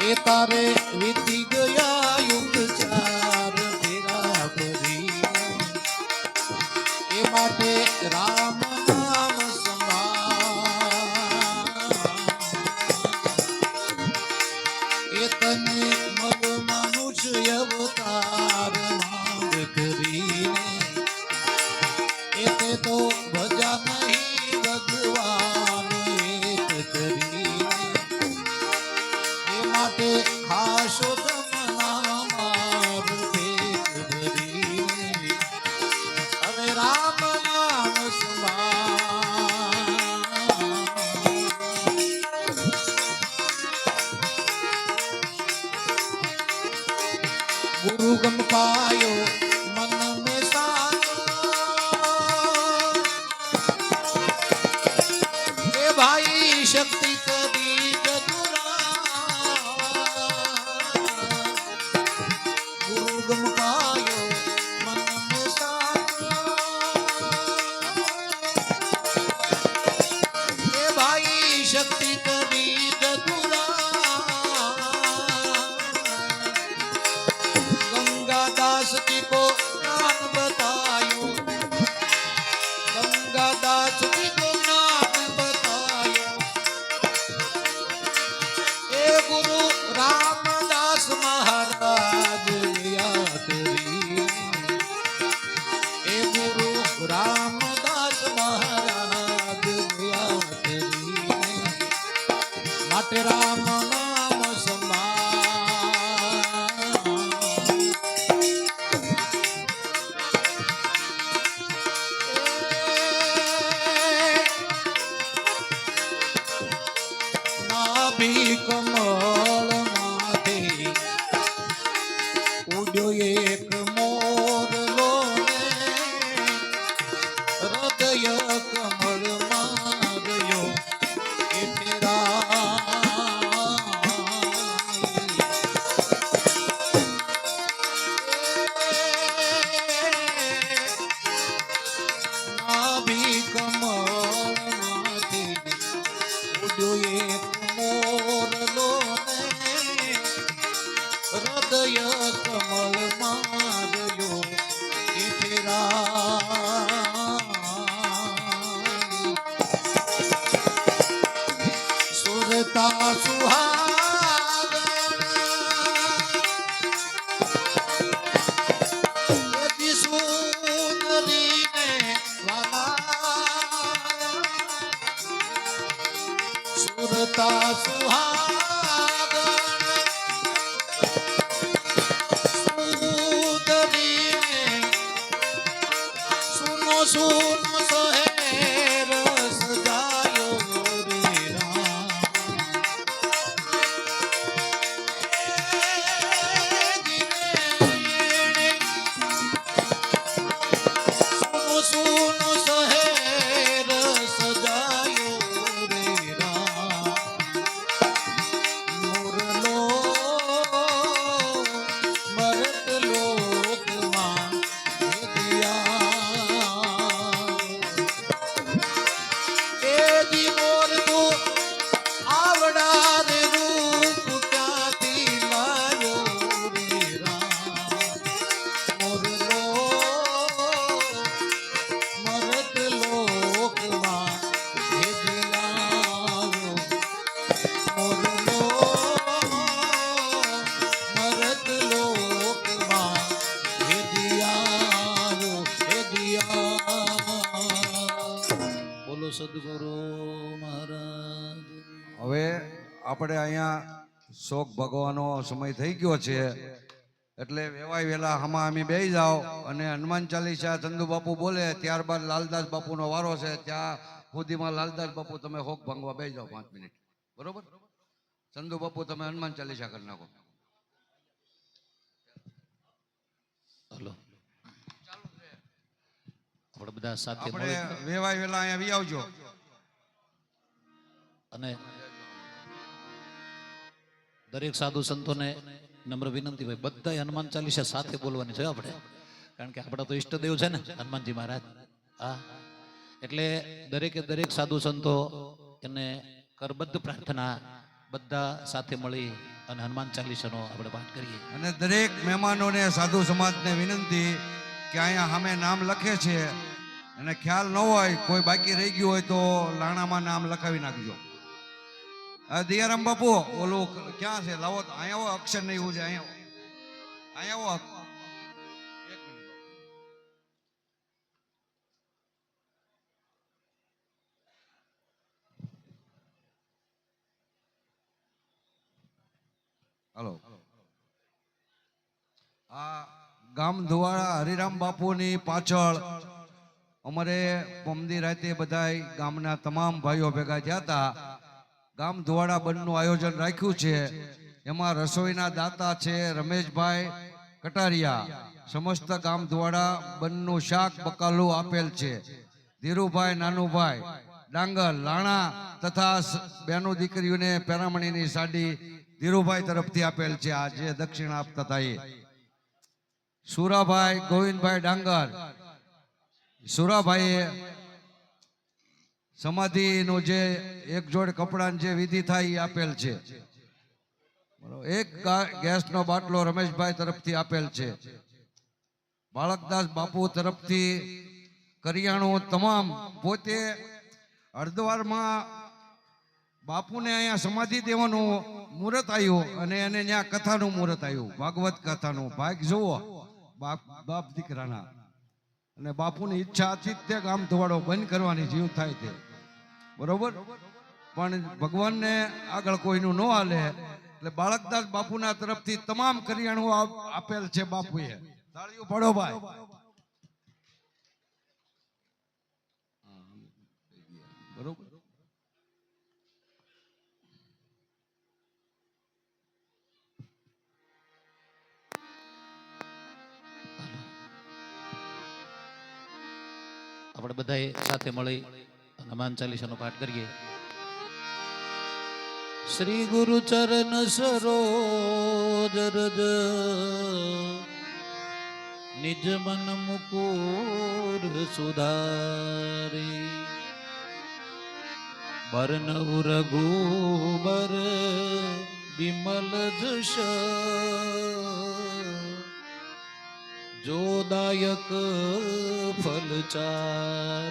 એ તારે વીતી ગયા યુગ ચાર ફેરા ભરી એ માટે રામ નામ સંભાળ એ તને મગ મનુષ્ય અવતાર માંગ કરીને એ તે તો ભજા નહીં ભગવાન એક કરીને એ માટે ખાસો તમના માર ભેટ ભરી હવે રામ નામ ગુરુ ગમ પાયો મન में साथ ए भाई शक्ति कभी गुरु गम पायो मन में साथ ए भाई शक्ति कभी गंगादास जी को ज्ञान बतायो गंगादास जी को ज्ञान बतायो ए गुरु रामदास महाराज लिया तेरी ए गुरु रामदास महाराज लिया तेरी माटे राम नाम कमल माथे उड्यो एक मोरलो ने हृदय कमल मार्यो ए तेरा नाभि कमल माथे उड्यो एक मोरलो ने हृदय कमल मार्यो ए तेरा सुरता सुहाग सुंदरी ने वाला सुरता सुहाग सुंदरी ने सुनो सुनो सहेर सजायो रे राम सुनो सुनो सहेर सजायो रे राम मुरलो मरत लोक मां दिया ए दी मोर तू आवड़ा रे रूप क्याथी लायो रे राम मुरलो मरत लोक मां दिया मुरलो मरत लोक मां दिया बोलो सद्गुरु महाराज હવે આપણે અહીંયા શોક ભગવાનો સમય થઈ ગયો છે એટલે વેવાય વેલા હમા અમે બેહી જાઓ અને હનુમાન ચાલીસા ચંદુ બાપુ બોલે ત્યારબાદ લાલદાસ બાપુનો વારો છે ત્યાં સુધીમાં લાલદાસ બાપુ તમે હોક ભાંગવા બેહી જાઓ 5 મિનિટ બરોબર ચંદુ બાપુ તમે હનુમાન ચાલીસા કરી નાખો હલો આપણે બધા સાથે આપણે વેવાય વેલા અહીંયા આવી આવજો અને દરેક સાધુ સંતોને નમ્ર વિનંતી ભાઈ બધા હનુમાન ચાલીસા સાથે બોલવાની છે આપણે કારણ કે આપણા તો ઈષ્ટદેવ છે ને હનુમાનજી મહારાજ હા એટલે દરેકે દરેક સાધુ સંતો એને કરબદ્ધ પ્રાર્થના બધા સાથે મળી અને હનુમાન ચાલીસાનો આપણે પાઠ કરીએ. અને દરેક મહેમાનોને સાધુ સમાજને વિનંતી કે અહીંયા સામે નામ લખે છે અને ખ્યાલ ન હોય કોઈ બાકી રહી ગયું હોય તો લાણામાં નામ લખાવી નાખજો. દિયારામ બાપુ ઓલું ક્યાં છે? લાવો તો અહીંયા આવો, અક્ષર નહીં એવું છે. અહીંયા આવો. એક મિનિટ. હાલો. આ ગામ ધુવાડા હરિરામ બાપુની પાછળ અમારે પમદી રાતે બધાય ગામના તમામ ભાઈઓ ભેગા થયા હતા. ગામ ધુવાડા બંધનું આયોજન રાખ્યું છે. એમાં રસોઈના દાતા છે રમેશભાઈ કટારિયા. સમસ્ત ગામ ધુવાડા બંધનું શાક બકાલું આપેલ છે. ધીરુભાઈ નાનુભાઈ ડાંગર લાણા તથા બેનો દીકરીઓને પેરામણીની સાડી ધીરુભાઈ તરફથી આપેલ છે. આ જે દક્ષિણ આપતા હતા એ સુરાભાઈ ગોવિંદભાઈ ડાંગર. સુરાભાઈએ સમાધિનું જે એક જોડ કપડાની જે વિધિ થાય એ આપેલ છે. એક ગેસનો બાટલો રમેશભાઈ તરફથી આપેલ છે. બાળકદાસ બાપુ તરફથી કરિયાણું તમામ. પોતે હરદ્વારમાં બાપુને અહીંયા સમાધિ દેવાનું મુહૂર્ત આવ્યું અને એને ત્યાં કથાનું મુહૂર્ત આવ્યું, ભાગવત કથાનું. ભાગ જુઓ બાપ દીકરાના. અને બાપુની ઈચ્છા હતી તે ગામ ધોવાડો બંધ કરવાની, જીવ થાય તે બરોબર. પણ ભગવાનને આગળ કોઈનું ન હાલે એટલે બાળકદાસ બાપુના તરફથી તમામ કરિયાણું આપેલ છે બાપુએ. તાળીઓ પાડો ભાઈ. બરોબર. આપણે બધાએ સાથે મળી હનુમાન ચાલીસાનો પાઠ કરીએ. શ્રી ગુરુ ચરણ સરોજ રજ નિજ મન મુકુર સુધારી બરનવ રઘુબર વિમલ જશ જોદાયક ફલચાર